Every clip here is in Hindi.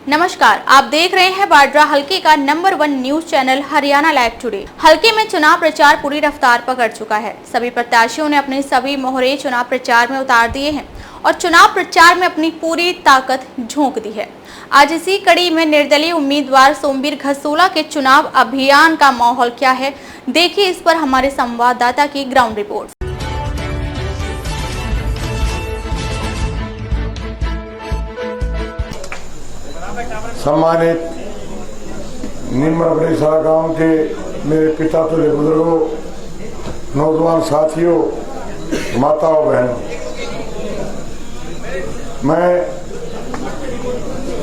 नमस्कार, आप देख रहे हैं बाड्रा हलके का number 1 news channel Haryana live today. हलके में चुनाव प्रचार पूरी रफ्तार पकड़ चुका है। सभी प्रत्याशियों ने अपने सभी मोहरे चुनाव प्रचार में उतार दिए हैं और चुनाव प्रचार में अपनी पूरी ताकत झोंक दी है। आज इसी कड़ी में निर्दलीय उम्मीदवार सोमवीर घसोला के चुनाव अभियान का माहौल क्या है, देखिए इस पर हमारे संवाददाता की ग्राउंड रिपोर्ट। सम्मानित निम्न गांव के मेरे पिता तुल्य बुजुर्गों, नौजवान साथियों, माताओं, बहनों, मैं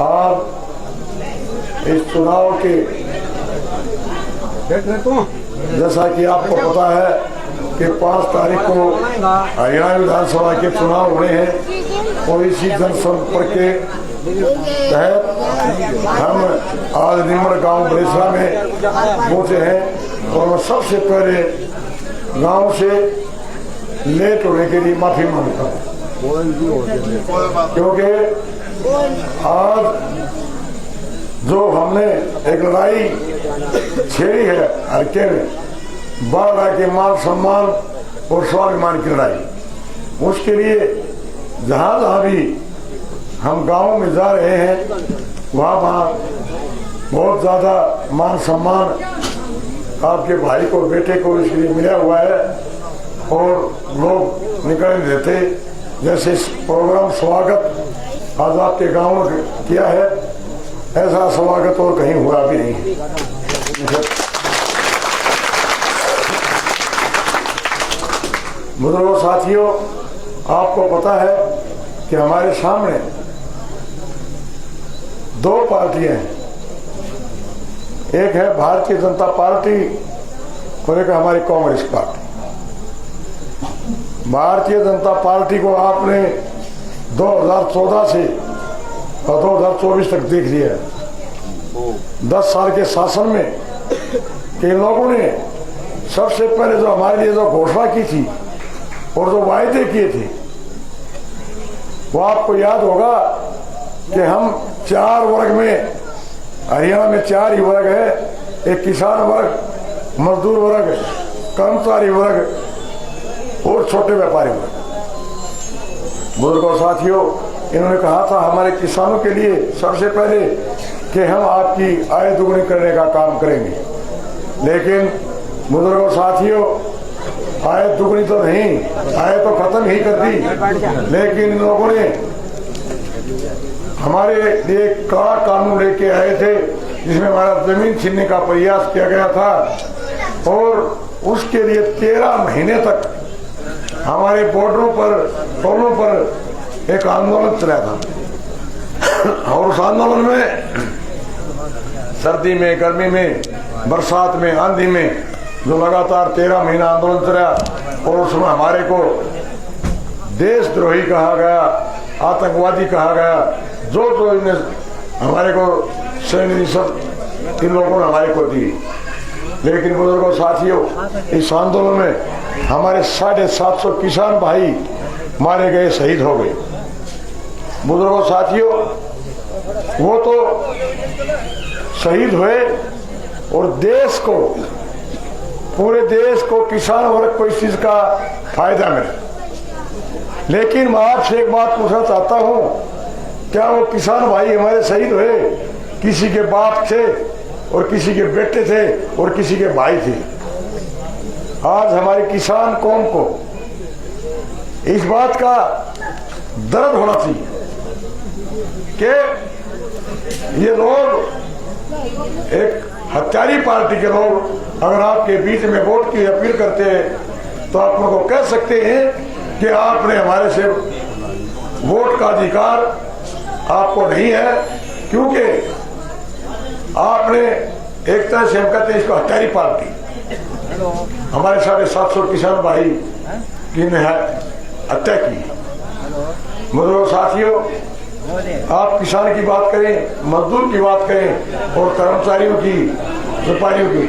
आज इस चुनाव के जैसा कि आपको पता है कि 5 तारीख को हरियाणा विधानसभा के चुनाव होने हैं और इसी जनसंपर्क के तहत हम आज निम्न गांव बरेसरा में पहुंचे हैं और मैं सबसे पहले गांव से लेट होने के लिए माफी मांगता हूं, क्योंकि आज जो हमने एक लड़ाई छेड़ी है हल्के में, बाढ़ के मान सम्मान और स्वाभिमान की लड़ाई, उसके लिए जहां भी हम गांव में जा रहे हैं वहाँ बहुत ज्यादा मान सम्मान आपके भाई को, बेटे को इसलिए मिला हुआ है और लोग निकल देते। जैसे प्रोग्राम स्वागत आज आपके गांव में किया है, ऐसा स्वागत और कहीं हुआ भी नहीं है। बुजुर्गों, साथियों, आपको पता है कि हमारे सामने 2 पार्टियां हैं, एक है भारतीय जनता पार्टी और एक हमारी कांग्रेस पार्टी। भारतीय जनता पार्टी को आपने 2014 से और 2024 तक देख लिया है। 10 साल के शासन में इन लोगों ने सबसे पहले जो हमारे लिए जो घोषणा की थी और जो वायदे किए थे, वो आपको याद होगा कि हम 4 वर्ग में, हरियाणा में 4 ही वर्ग है, एक किसान वर्ग, मजदूर वर्ग, कर्मचारी वर्ग और छोटे व्यापारी वर्ग। बुजुर्गों, साथियों, इन्होंने कहा था हमारे किसानों के लिए सबसे पहले कि हम आपकी आय दुगनी करने का काम करेंगे, लेकिन बुजुर्गों, साथियों, आय दुगनी तो नहीं, आय तो खत्म ही कर दी, लेकिन इन लोगों ने हमारे लिए कड़ा कानून लेके आए थे जिसमें हमारा जमीन छीनने का प्रयास किया गया था और उसके लिए 13 महीने तक हमारे बॉर्डरों पर, टोलों पर एक आंदोलन चला था और उस आंदोलन में सर्दी में, गर्मी में, बरसात में, आंधी में जो लगातार 13 महीना आंदोलन चला और उसमें हमारे को देशद्रोही कहा गया, आतंकवादी कहा गया, जो इन्हें हमारे को सैन्य सब इन लोगों ने हमारे को दी। लेकिन बुजुर्गों, साथियों, इस आंदोलन में हमारे 750 किसान भाई मारे गए, शहीद हो गए। बुजुर्गों, साथियों, वो तो शहीद हुए और देश को, पूरे देश को, किसान वर्ग को इस चीज का फायदा मिला। लेकिन मैं आपसे एक बात पूछना चाहता हूं, क्या वो किसान भाई हमारे शहीद हुए किसी के बाप थे और किसी के बेटे थे और किसी के भाई थे? आज हमारी किसान कौम को इस बात का दर्द होना चाहिए कि ये लोग, एक हत्यारी पार्टी के लोग अगर आपके बीच में वोट की अपील करते हैं तो आप उनको कह सकते हैं कि आपने हमारे से वोट का अधिकार आपको नहीं है, क्योंकि आपने एक तरह से, हम कहते हैं इसको हत्यारी पार्टी, हमारे 750 किसान भाई की हत्या की। बुजुर्गों, साथियों, आप किसान की बात करें, मजदूर की बात करें और कर्मचारियों की, व्यापारियों की,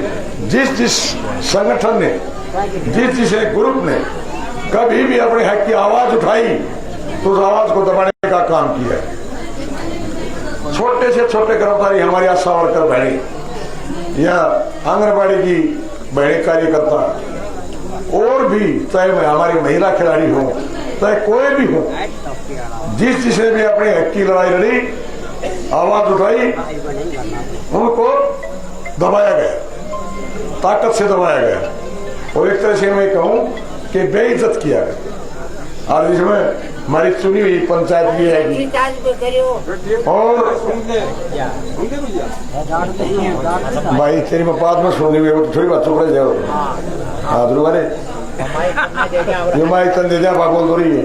जिस संगठन ने, जिस ग्रुप ने कभी भी अपने हक की आवाज उठाई तो उस आवाज को दबाने का काम किया। छोटे से छोटे कर्मचारी, हमारी आशा वर्कर बहने या आंगनबाड़ी की बहने कार्यकर्ता, और भी चाहे हमारी महिला खिलाड़ी हो, चाहे कोई भी हो, जिसने भी अपने हक की लड़ाई लड़ी, आवाज उठाई, उनको दबाया गया, ताकत से दबाया गया, और एक तरह से मैं कहूं कि बेइज्जत किया गया। और इसमें हमारी चुनी हुई पंचायत भी आएगी, और भाई तेरी मैं बात में सुन ली, वो थोड़ी बात चुप रह जाओ। हाँ दुर्गा ये माइक तन दे दिया, बोल दो रही है।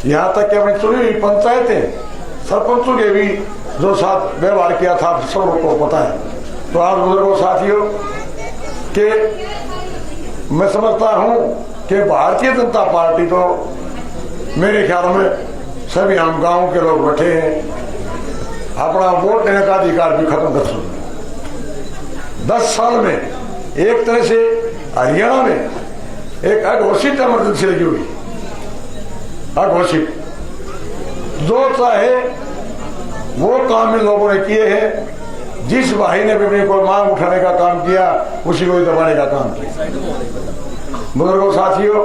यहाँ तक कि अपनी चुनी हुई पंचायतें, सरपंचों के भी जो साथ व्यवहार किया था सब लोगों को पता है। तो आप बुजुर्गों साथियों के मैं समझता हूं कि भारतीय जनता पार्टी तो मेरे ख्याल में सभी हम गांव के लोग बैठे हैं, अपना वोट देने का अधिकार भी खत्म कर चुके। 10 साल में एक तरह से हरियाणा में एक अघोषित इमरजेंसी लगी हुई, अघोषित, जो चाहे वो काम इन लोगों ने किए हैं। जिस भाई ने भी अपनी कोई मांग उठाने का काम किया, उसी को ही दबाने का काम किया। बुजुर्गों साथियों,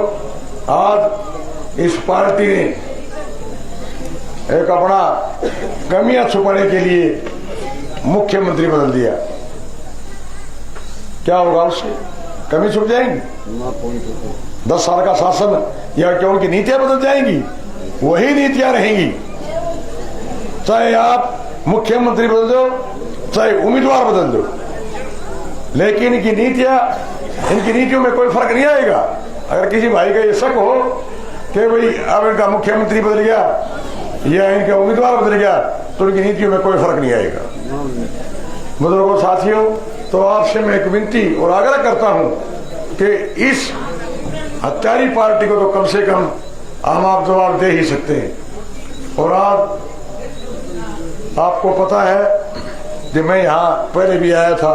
आज इस पार्टी ने एक अपना कमियां छुपाने के लिए मुख्यमंत्री बदल दिया। क्या होगा उससे? कमी छुप जाएंगी? 10 साल का शासन या क्या उनकी नीतियां बदल जाएंगी? वही नीतियां रहेंगी। चाहे आप मुख्यमंत्री बदल दो, चाहे उम्मीदवार बदल दो, लेकिन इनकी नीतियों में कोई फर्क नहीं आएगा। अगर किसी भाई का ये शक हो कि भाई अब इनका मुख्यमंत्री बदल गया या इनका उम्मीदवार बदल गया, तो इनकी नीतियों में कोई फर्क नहीं आएगा। बुजुर्गों साथियों, तो आपसे मैं एक विनती और आग्रह करता हूं कि इस हत्यारी पार्टी को तो कम से कम आप जवाब दे ही सकते हैं। और आज आपको पता है कि मैं यहाँ पहले भी आया था,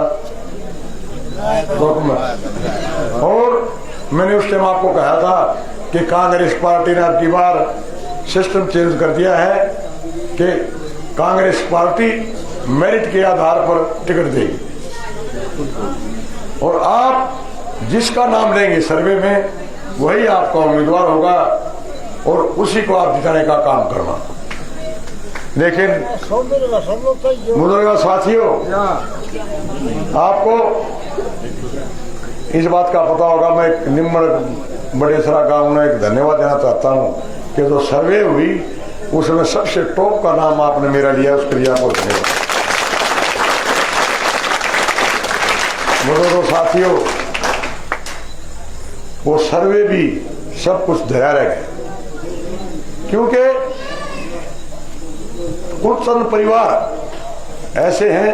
और मैंने उस टाइम आपको कहा था कि कांग्रेस पार्टी ने अब की बार सिस्टम चेंज कर दिया है कि कांग्रेस पार्टी मेरिट के आधार पर टिकट देगी, और आप जिसका नाम लेंगे सर्वे में वही आपका उम्मीदवार होगा, और उसी को आप जिताने का काम करना। लेकिन बुजुर्ग साथियों, आपको इस बात का पता होगा, मैं एक निम्न बड़ेसरा गांव में एक धन्यवाद देना चाहता हूं कि जो सर्वे हुई उसमें सबसे टॉप का नाम आपने मेरा लिया, उसके लिए आपको धन्यवाद। बुजुर्ग साथियों, वो सर्वे भी सब कुछ धैर्य रह गए, क्योंकि कुछ चंद परिवार ऐसे हैं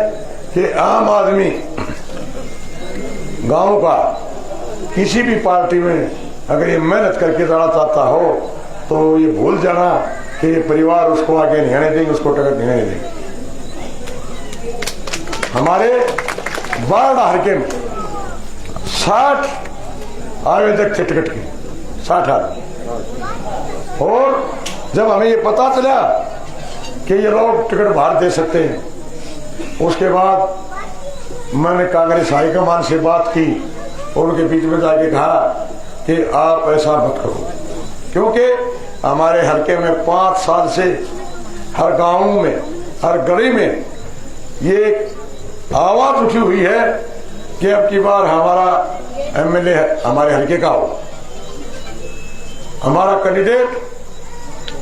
कि आम आदमी गांव का किसी भी पार्टी में अगर ये मेहनत करके जाना चाहता हो तो ये भूल जाना कि ये परिवार उसको आगे नहीं आने देंगे, उसको टिकट नहीं देंगे। हमारे बारडा हल्के में 60 आवेदक थे टिकट के, 60 आदमी, और जब हमें ये पता चला कि ये लोग टिकट बाहर दे सकते हैं, उसके बाद मैंने कांग्रेस हाईकमान से बात की और उनके बीच में जाके कहा कि आप ऐसा मत करो, क्योंकि हमारे हल्के में 5 साल से हर गांव में, हर गली में ये आवाज उठी हुई है कि अब की बार हमारा एमएलए हमारे हल्के का हो, हमारा कैंडिडेट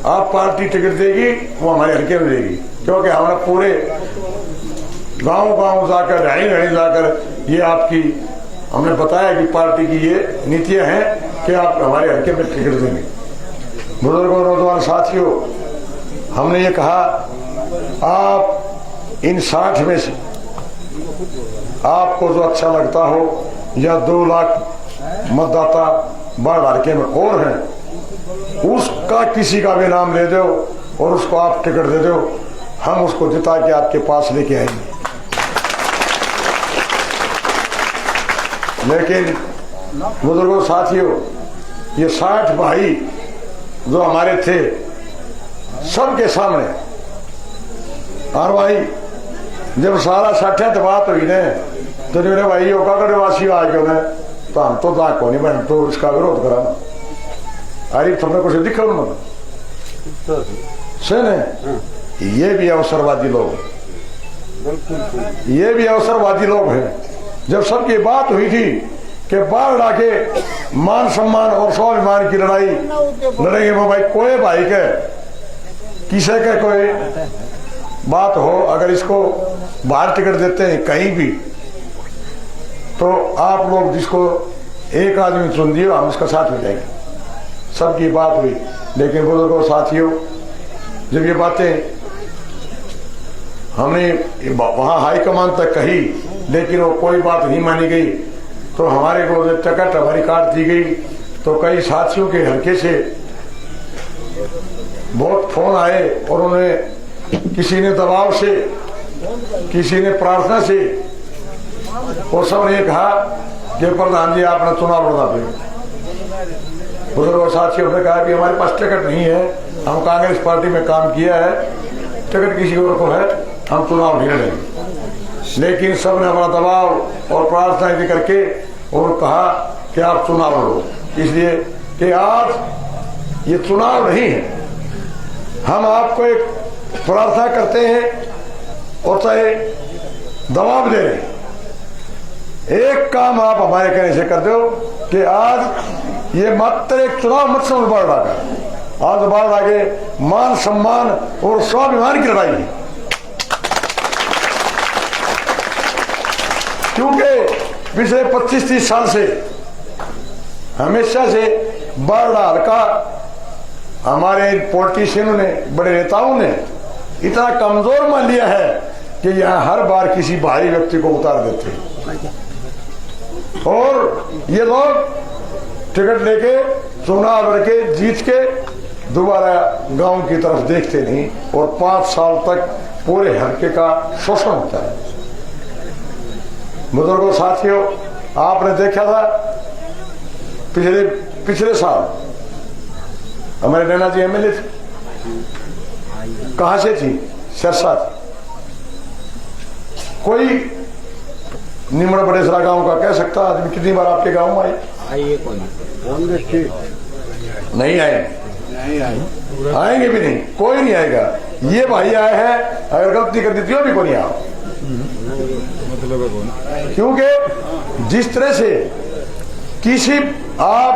आप पार्टी टिकट देगी वो हमारे हल्के में देगी, क्योंकि हमने पूरे गांव जाकर, ढाई जाकर ये आपकी हमने बताया कि पार्टी की ये नीतियां हैं कि आप हमारे हल्के में टिकट देंगे। बुजुर्गों नौजवान साथियों, हमने ये कहा आप इन 60 में से आपको जो अच्छा लगता हो या 2 लाख मतदाता बाढ़ हल्के में और हैं, उसका किसी का भी नाम ले दो और उसको आप टिकट दे दो, हम उसको जिता के आपके पास लेके आएंगे। लेकिन बुजुर्गों साथियों, ये 60 भाई जो हमारे थे, सबके सामने और भाई जब सारा साठ्यात बात हुई ने तो मेरे भाई योगा वासी आ गए ने तो हम तो को नहीं बन तो इसका विरोध करा अरे तुमने कुछ दिखा उन्होंने से ने ये भी अवसरवादी लोग, ये भी अवसरवादी लोग हैं। जब सबकी बात हुई थी कि बाढ़ आके मान सम्मान और स्वाभिमान की लड़ाई लड़ेंगे वो भाई कोई भाई के किसी के कोई बात हो अगर इसको बाहर टिकट देते हैं कहीं भी तो आप लोग जिसको एक आदमी चुन दियो हम उसका साथ हो जाएंगे। सबकी बात हुई लेकिन बुजुर्गों साथियों जब ये बातें हमने वहां हाईकमान तक कही लेकिन वो कोई बात नहीं मानी गई तो हमारे को जब टिकट हमारी काट दी गई तो कई साथियों के हल्के से बहुत फोन आए और उन्हें किसी ने दबाव से किसी ने प्रार्थना से और सबने कहा कि प्रधान जी आपने चुनाव लड़ना पड़ेगा। बुजुर्ग साथियों ने कहा कि हमारे पास टिकट नहीं है, हम कांग्रेस पार्टी में काम किया है, टिकट किसी और को है, हम चुनाव नहीं लड़ेंगे। लेकिन सबने हमारा दबाव और प्रार्थना भी करके और कहा कि आप चुनाव लड़ो, इसलिए कि आज ये चुनाव नहीं है, हम आपको एक प्रार्थना करते हैं और चाहे दबाव दे रहे। एक काम आप हमारे कहने से कर दो कि आज ये मात्र एक चुनाव मत समझ बढ़ रहा है, आज बाढ़ आगे मान सम्मान और स्वाभिमान की लड़ाई है। क्योंकि पिछले 25-30 साल से हमेशा से बाढ़ हल्का हमारे पॉलिटिशियनों ने बड़े नेताओं ने इतना कमजोर मान लिया है कि यहाँ हर बार किसी भारी व्यक्ति को उतार देते और ये लोग टिकट लेके चुनाव लड़के जीत के दोबारा गांव की तरफ देखते नहीं और 5 साल तक पूरे हल्के का शोषण होता है। बुजुर्गों साथियों आपने देखा था पिछले साल हमारे नैना जी एमएलए थे, कहां से थी? सिरसा थी। कोई निमड़ बड़ेसरा गांव का कह सकता आदमी कितनी बार आपके गांव में आए? नहीं आए, आएंगे भी नहीं, कोई नहीं आएगा। ये भाई आए हैं, अगर गलती कर दी भी कोई नहीं आओ, क्योंकि जिस तरह से किसी आप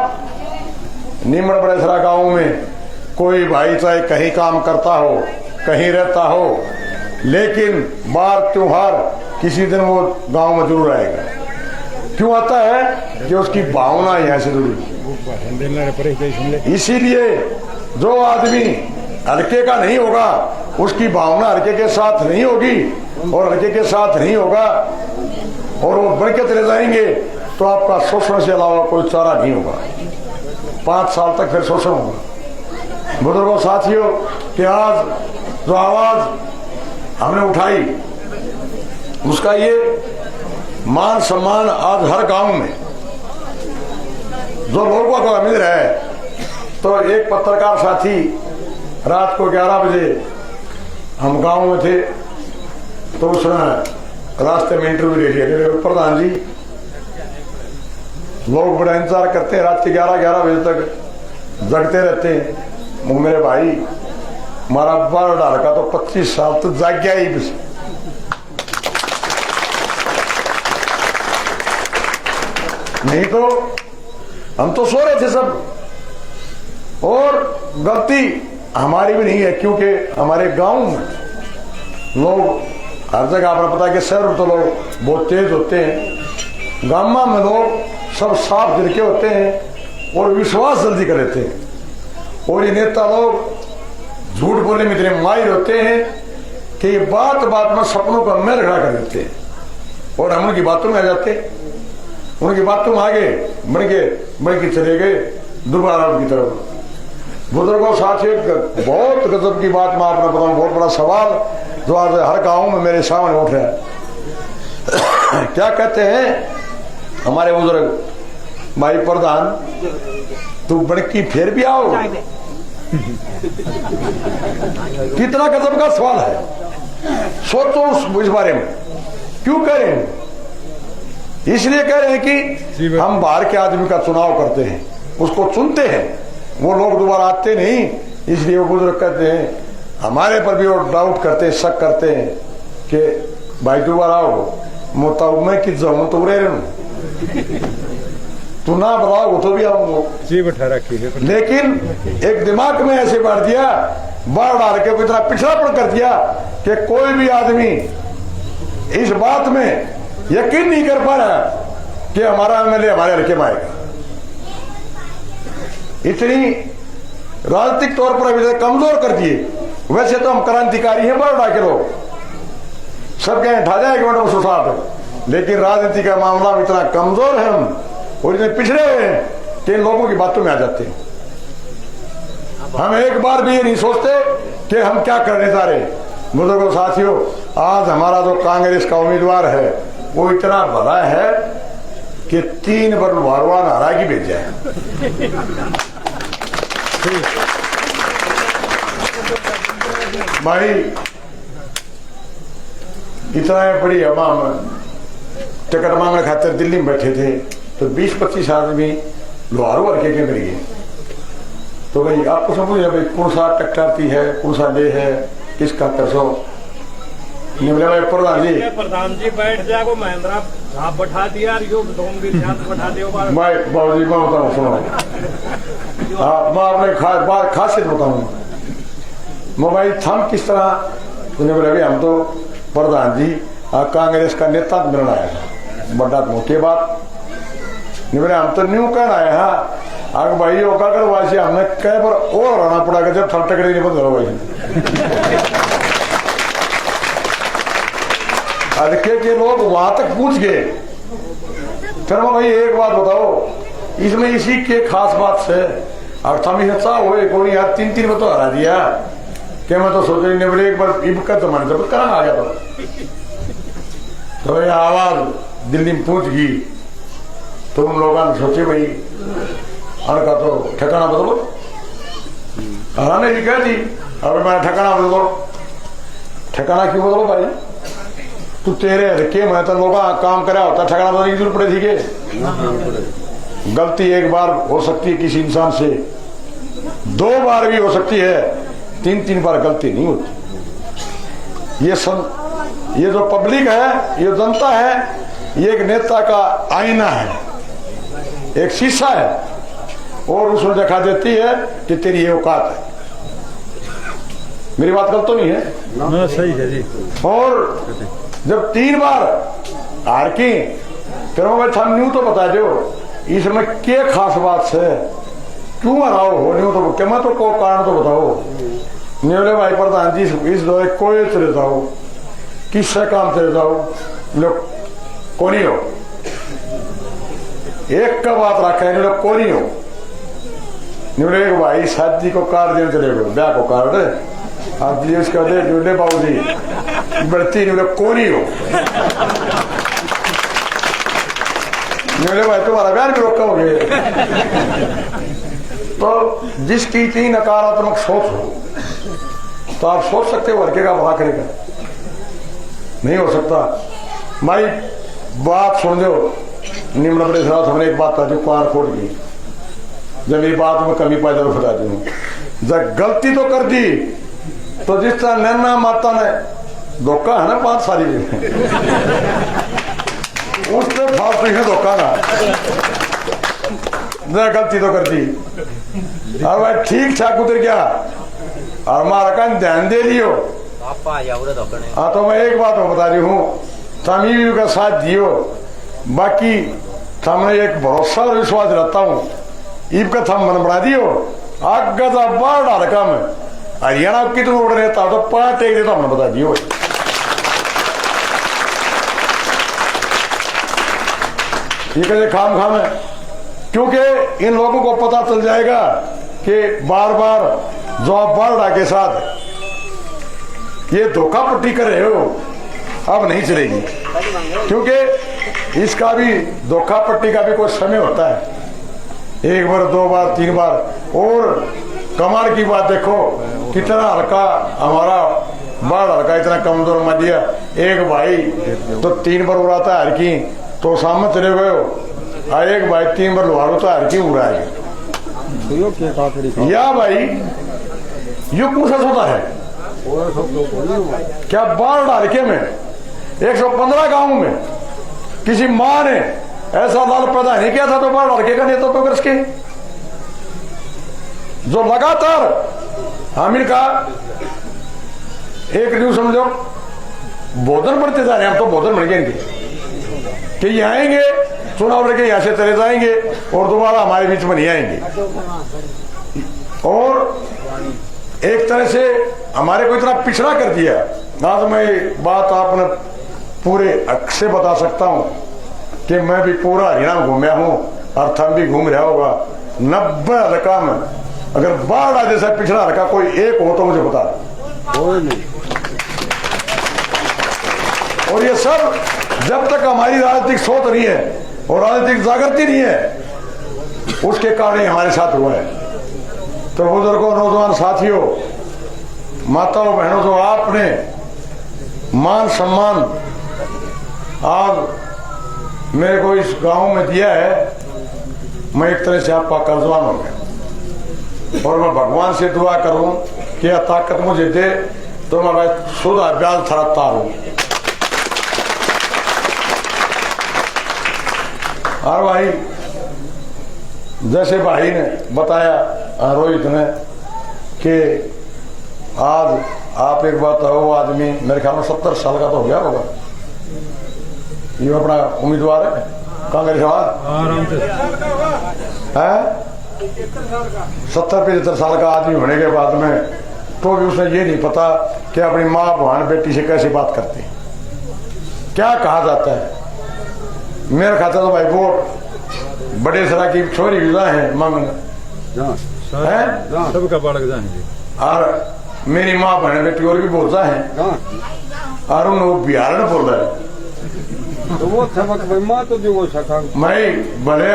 निमड़ बड़ेसरा गांव में कोई भाई चाहे कहीं काम करता हो कहीं रहता हो लेकिन बार त्योहार किसी दिन वो गांव में जरूर आएगा। क्यों आता है? कि उसकी भावना यहाँ से जुड़ी। इसीलिए जो आदमी हल्के का नहीं होगा उसकी भावना हल्के के साथ नहीं होगी और हल्के के साथ नहीं होगा और वो बढ़ के चले जाएंगे तो आपका शोषण से अलावा कोई चारा नहीं होगा। 5 साल तक फिर शोषण होगा। बुजुर्गों साथियों कि आज जो आवाज हमने उठाई उसका ये मान सम्मान आज हर गांव में जो लोगों को मिल रहा है। तो एक पत्रकार साथी रात को 11 बजे हम गांव में थे तो उसने रास्ते में इंटरव्यू ले लिया। प्रधान जी लोग बड़ा इंतजार करते हैं, रात के 11 बजे तक जगते रहते हैं। मेरे भाई हमारा बार डाल का तो 25 साल तो जाग गया ही बस। नहीं तो हम तो सो रहे थे सब और गलती हमारी भी नहीं है क्योंकि हमारे गांव में लोग हर जगह आपने पता कि शहर में तो लोग बहुत तेज होते हैं, गांव में लोग सब साफ दिल के होते हैं और विश्वास जल्दी कर लेते हैं। और ये नेता लोग झूठ बोलने में इतने माहिर होते हैं कि बात बात में सपनों का मेल खड़ा कर देते हैं और हम उनकी बातों में आ जाते हैं। उनकी बातों में आगे बढ़ के चले गए दोबारा उनकी तरफ। बुजुर्गों साथियों बहुत गजब की बात मैं आपने बताऊं, बहुत बड़ा सवाल जो आज हर गांव में मेरे सामने उठ रहा है। क्या कहते हैं हमारे बुजुर्ग भाई प्रधान, तू बड़की फिर भी आओ। कितना गजब का सवाल है। सोचो इस बारे में। क्यों कह रहे हैं? इसलिए कह रहे हैं कि हम बाहर के आदमी का चुनाव करते हैं, उसको चुनते हैं, वो लोग दोबारा आते नहीं, इसलिए वो बुजुर्ग कहते हैं, हमारे पर भी वो डाउट करते हैं, शक करते हैं कि भाई दोबारा आओ, मैं कि जाऊं तो रह तू ना बताओ तो भी आऊंगा जी बैठा रखी है। लेकिन एक दिमाग में ऐसे बांट दिया, बाढ़ डाल के इतना पिछड़ापन कर दिया कि कोई भी आदमी इस बात में यकीन नहीं कर पा रहा कि हमारा एमएलए हमारे हल्के में आएगा। इतनी राजनीतिक तौर पर अभी कमजोर कर दिए। वैसे तो हम क्रांतिकारी हैं, बाढ़ डाल के लोग सब कहें ठा जाए 1 मिनट में सुसाट, लेकिन राजनीति का मामला में इतना कमजोर है हम और इतने पिछड़े हुए हैं कि इन लोगों की बातों में आ जाते हैं। हम एक बार भी ये नहीं सोचते कि हम क्या करने जा रहे। बुजुर्गों साथियों, आज हमारा जो कांग्रेस का उम्मीदवार है वो इतना भला है कि 3 बार वारवान हरा की भेजा है। भाई इतना बड़ी हवा में टिकट मांगने खातिर दिल्ली में बैठे थे तो 20-25 आदमी लोहारू हल्के के मिल गए। तो भाई आपको समझ भाई कौन सा टकराती है, कौन सा ले है, किसका करसो निमले भाई प्रधान जी बैठ जाएगा महिंद्रा आप बैठा दिया बैठा दियो भाई बाबूजी मैं बताऊँ सुनो। हाँ मैं अपने खासियत बताऊँ मोबाइल थम किस तरह तुमने बोले भाई हम तो प्रधान जी कांग्रेस का नेता मिलना आया था बड़ा मौके बाद बोले हम तो न्यू कहना आया हाँ आग भाई वो कर वासी हमने कह पर और रहना पड़ा जब थल टकरे नहीं बंद भाई हल्के के लोग वहां तक पूछ गए। फिर भाई एक बात बताओ इसमें इसी के खास बात से और थम हिस्सा हुए कोई यार 3 में तो हरा दिया कि मैं तो सोच रही बोले एक बार इबकत जमाने जब करा आ गया तो ये आवाज दिल्ली में पूछ गई तो उन लोगों ने सोचे भाई का तो ठिकाना बदलो। हराने भी कह दी अब मैं ठिकाना बदलो। ठिकाना क्यों बदलो भाई? तू तेरे हल्के में तो लोग काम करा होता ठिकाना बदलने की जरूरत पड़े थी के? गलती एक बार हो सकती है किसी इंसान से, 2 बार भी हो सकती है, 3 बार गलती नहीं होती। ये जो पब्लिक है, ये जनता है, ये एक नेता का आईना है, एक शीशा है और उसमें दिखा देती है कि तेरी ये औकात है। मेरी बात गलत तो नहीं है ना? सही है जी। और जब 3 बार हार की फिर मैं हम न्यू तो बता दो इसमें क्या खास बात है, क्यों हराओ हो न्यू तो क्या मैं तो को कारण तो बताओ। बोले भाई प्रधान जी इस दौरे कोई चले जाओ किससे काम चले जाओ लोग कोनी हो एक का बात रखा है लोग कोनी हो। बोले भाई शादी को कार्ड देने चले गए ब्याह को कार्ड आप जी उसका दे जोड़े बाबू जी बढ़ती नहीं लोग कोनी हो। बोले भाई तुम्हारा ब्याह भी रोका हो गया। तो जिसकी इतनी नकारात्मक सोच हो तो आप सोच सकते हो लड़के का भला करेगा? नहीं हो सकता। भाई बात सुन दो निम्न बड़े साथ हमने एक बात जो कान खोल गई जब मेरी बात में कमी पाई जरूर बता दूँ। जब गलती तो कर दी तो जिस तरह नैना माता ने धोखा है ना 5 सारी उसने फालतू है धोखा ना गलती तो कर दी और भाई ठीक ठाक उतर गया और मारा का ध्यान दे लियो। हाँ तो मैं एक बात बता रही हूँ तमीम का साथ दियो बाकी सामने एक भरोसा और विश्वास रहता हूँ ईब का थम मन बना दियो आग का बाढ़ डाल का मैं हरियाणा कितने उड़ रहता तो 5 एक देता हमने बता दियो। ये कैसे खाम है क्योंकि इन लोगों को पता चल जाएगा कि बार बार जो आप बारडा के साथ ये धोखा पट्टी कर रहे हो अब नहीं चलेगी क्योंकि इसका भी धोखा पट्टी का भी कोई समय होता है 1 बार 2 बार 3 बार। और कमाल की बात देखो कितना हल्का हमारा बाढ़ हल्का इतना कमजोर मत दिया। एक भाई तो 3 बार उड़ाता है हरकी तो सामने चले गए हो, और एक भाई 3 बार लुहाड़ो तो हरकी उड़ाएगी। या भाई यू पूछा होता है क्या बाढ़ हल्के में 115 गांव में किसी मां ने ऐसा लाल पैदा नहीं किया था तो बाढ़ हल्के का नेता तो कांग्रेस के जो लगातार हामिद का एक न्यूज समझो भोजन बढ़ते जा रहे हैं। अब तो भोजन बढ़ गए इनके कि ये आएंगे चुनाव लेके यहां से चले जाएंगे और दोबारा हमारे बीच में नहीं आएंगे। और एक तरह से हमारे को इतना पिछड़ा कर दिया। आज मैं बात आपने पूरे हक से बता सकता हूं कि मैं भी पूरा हरियाणा घूमया हूं और थम भी घूम रहा होगा। 90 हल्का में अगर बाढ़ आ जैसा पिछड़ा हल्का कोई एक हो तो मुझे बता दो। और ये सब जब तक हमारी राजनीतिक सोच नहीं है और राजनीतिक जागृति नहीं है उसके कारण हमारे साथ हुआ है। तो बुजुर्गों, नौजवान साथियों, माताओं बहनों, जो आपने मान सम्मान आज मेरे को इस गांव में दिया है, मैं एक तरह से आपका कर्जवान हो गया। और मैं भगवान से दुआ करूं कि यह ताकत मुझे दे तो मैं सुधा ब्याज थरकता हूं। और भाई जैसे भाई ने बताया रोहित ने कि आज आप एक बात है, वो आदमी मेरे ख्याल में 70 साल का तो हो गया होगा, ये अपना उम्मीदवार है कांग्रेस है 70-75 साल का आदमी होने के बाद में तो भी उसने ये नहीं पता कि अपनी माँ बहन बेटी से कैसे बात करते हैं, क्या कहा जाता है। मेरा खाता तो भाई वोट बड़े सरा की छोरी विदा है मांगना है सबका बालक जाएंगे और मेरी माँ बहन बेटी और भी बोलता है और उन बिहार में बोल रहा है तो वो सबक माँ तो जो वो सका मैं भले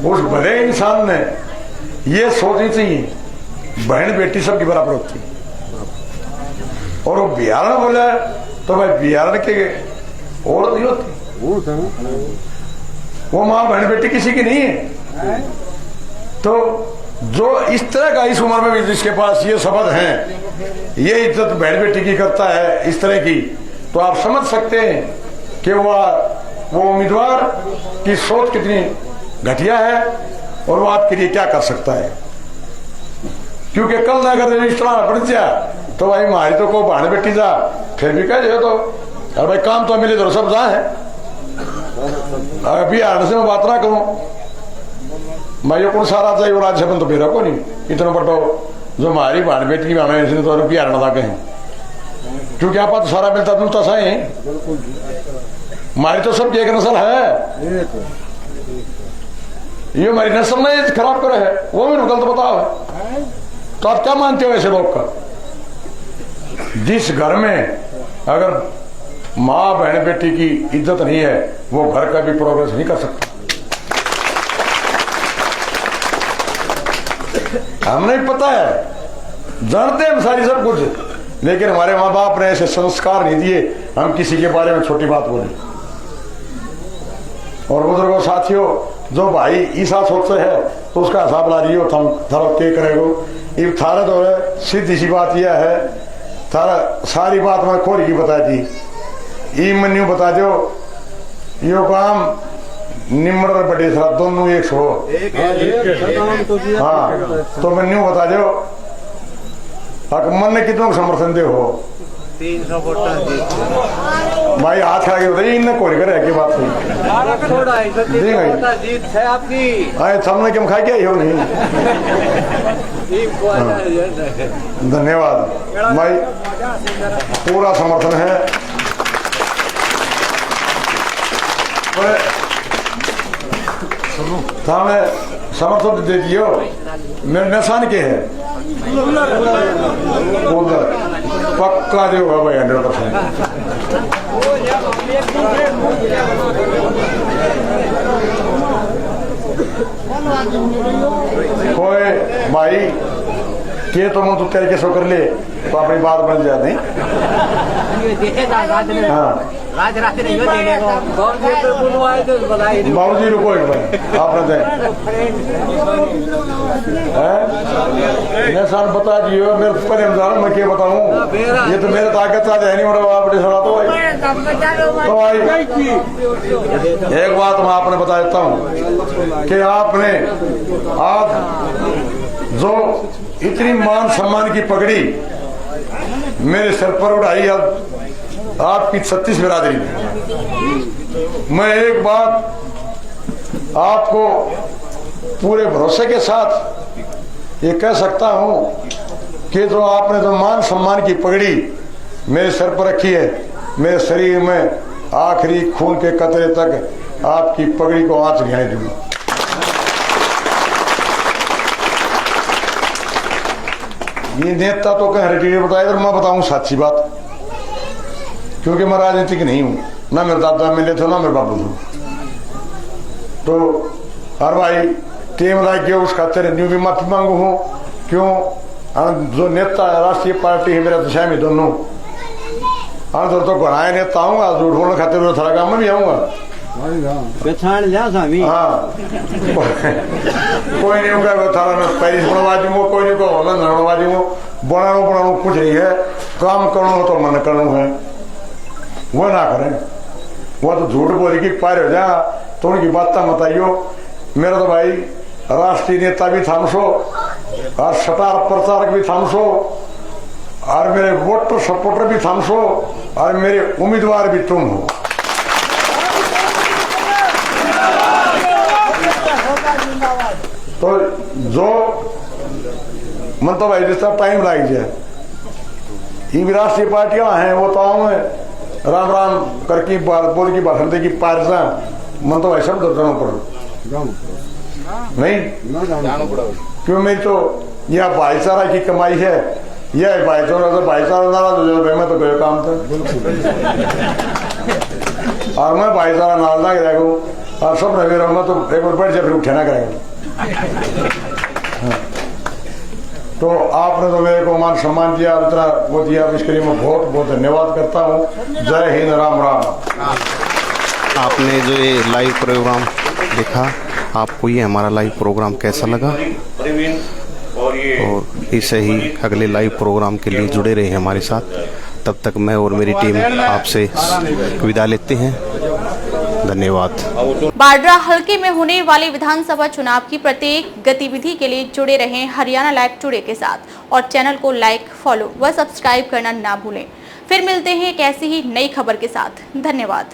उस भले इंसान ने ये सोचनी चाहिए बहन बेटी सबकी बराबर होती है। और वो बिहार में बोला तो भाई बिहार के और नहीं होती, वो माँ बहन बेटी किसी की नहीं है। तो जो इस तरह का इस उम्र में भी जिसके पास ये शब्द हैं, ये इज्जत बहन बेटी की करता है इस तरह की, तो आप समझ सकते हैं कि वो उम्मीदवार की सोच कितनी घटिया है और वो आपके लिए क्या कर सकता है। क्योंकि कल ना अगर रजिस्ट्रार बढ़ जाए तो भाई हमारी तो को बहन बेटी जा फिर भी कह तो अरे भाई काम तो मिले तो सब जा है। अभी आने से मैं बात ना करूं मैं ये कौन सारा चाहिए और राज्य तो मेरा को नहीं इतना बटो जो हमारी बहन बेटी हमें तो रुपया आने लगे हैं, क्योंकि आप तो सारा मिलता जुलता सा है, हमारी तो सब एक नस्ल है, ये हमारी नस्ल ने खराब करे है, वो भी गलत बताओ है। तो आप क्या मानते हो ऐसे लोग का? जिस घर में अगर माँ बहन बेटी की इज्जत नहीं है वो घर का भी प्रोग्रेस नहीं कर सकता। हमें पता है, जानते हैं हम सारी सब कुछ, लेकिन हमारे माँ बाप ने ऐसे संस्कार नहीं दिए हम किसी के बारे में छोटी बात बोले। और बुजुर्गों साथियों, जो भाई ईसा सोचते है तो उसका हिसाब ला रही हो थम थारा के करेगो। ये थारा तो है सीधी सी बात यह है, थारा सारी बात मैं खोरी की बता दी, ई मन्यू बता दो यो काम निम्र बड़े सरा दोनों एक सो हाँ तो मन्यू बता दो मन ने कितना समर्थन दे हो 300 वोट भाई हाथ खड़ा के बताइए इनने कोई करे की बात नहीं जीत है आपकी। आए सामने क्यों खा के हो नहीं। धन्यवाद भाई, पूरा समर्थन है। सामने समर्थन दे दियो मेरे निशान के है पक्का जो होगा भाई 100%। कोई भाई के तो मुझे तरीके से कर ले तो अपनी बात बन जाती। हाँ बाबू जी रुको एक बार, आपने दें सर बता दियो मेरे पर मैं क्या बताऊँ, ये तो मेरे ताकत का है नहीं, बड़े सड़ा तो भाई एक बात मैं आपने बता देता हूँ कि आपने आज जो इतनी मान सम्मान की पगड़ी मेरे सर पर उठाई आपकी 36 बिरादरी में, मैं एक बात आपको पूरे भरोसे के साथ ये कह सकता हूं कि जो आपने जो मान सम्मान की पगड़ी मेरे सर पर रखी है, मेरे शरीर में आखिरी खून के कतरे तक आपकी पगड़ी को आंच नहीं दूंगा। ये नेता तो कह रहे बताया, तो मैं बताऊं सच्ची बात, क्योंकि मैं राजनीतिक नहीं हूं, ना मेरे दादा मिले थे ना मेरे बाबू थे। तो हर भाई टीम लाइक के उस खातिर न्यू भी माफी मांगू हूं, क्यों जो नेता राष्ट्रीय पार्टी है मेरा दिशा में दोनों तो बनाए नेता आऊंगा, झूठ बोलने खातिर थोड़ा काम में भी आऊंगा। हाँ कोई नहीं होगा थारा में पेरिस बनवा दूंगा, कोई नहीं को बनवा दूंगा, बनानो कुछ नहीं है, काम करो तो मन करो है, वो ना करें, वो तो झूठ बोली की पार हो जा तो उनकी बात मत आइयो। मेरा तो भाई राष्ट्रीय नेता भी थामसो और स्टार प्रचारक भी थामसो और मेरे वोटर सपोर्टर भी थामसो और मेरे उम्मीदवार भी तुम हो। तो जो मन तो भाई जितना टाइम लग जाए, ये भी राष्ट्रीय पार्टियां हैं, वो तो आऊँ राम राम करके बोल की भाषण दे की पारसा मन तो भाई सब जाना पड़े नहीं, क्यों मेरी तो यह भाईचारा की कमाई है, यह भाईचारा तो भाईचारा नाराज हो जाए मैं तो कोई काम था और मैं भाईचारा नाराज ना करेगा और सब रहे रहूंगा तो एक बार बैठ जाए फिर उठे ना करेगा। तो आपने तो मेरे को मान सम्मान दिया, इतना वो दिया, इसके लिए मैं बहुत बहुत धन्यवाद करता हूँ। जय हिंद, राम राम। आपने जो ये लाइव प्रोग्राम देखा, आपको ये हमारा लाइव प्रोग्राम कैसा लगा, और ऐसे ही अगले लाइव प्रोग्राम के लिए जुड़े रहे हमारे साथ। तब तक मैं और मेरी टीम आपसे विदा लेते हैं। धन्यवाद। बाड्रा हलके में होने वाले विधानसभा चुनाव की प्रत्येक गतिविधि के लिए जुड़े रहें हरियाणा लाइव टुडे के साथ और चैनल को लाइक, फॉलो व सब्सक्राइब करना ना भूलें। फिर मिलते हैं एक ऐसी ही नई खबर के साथ। धन्यवाद।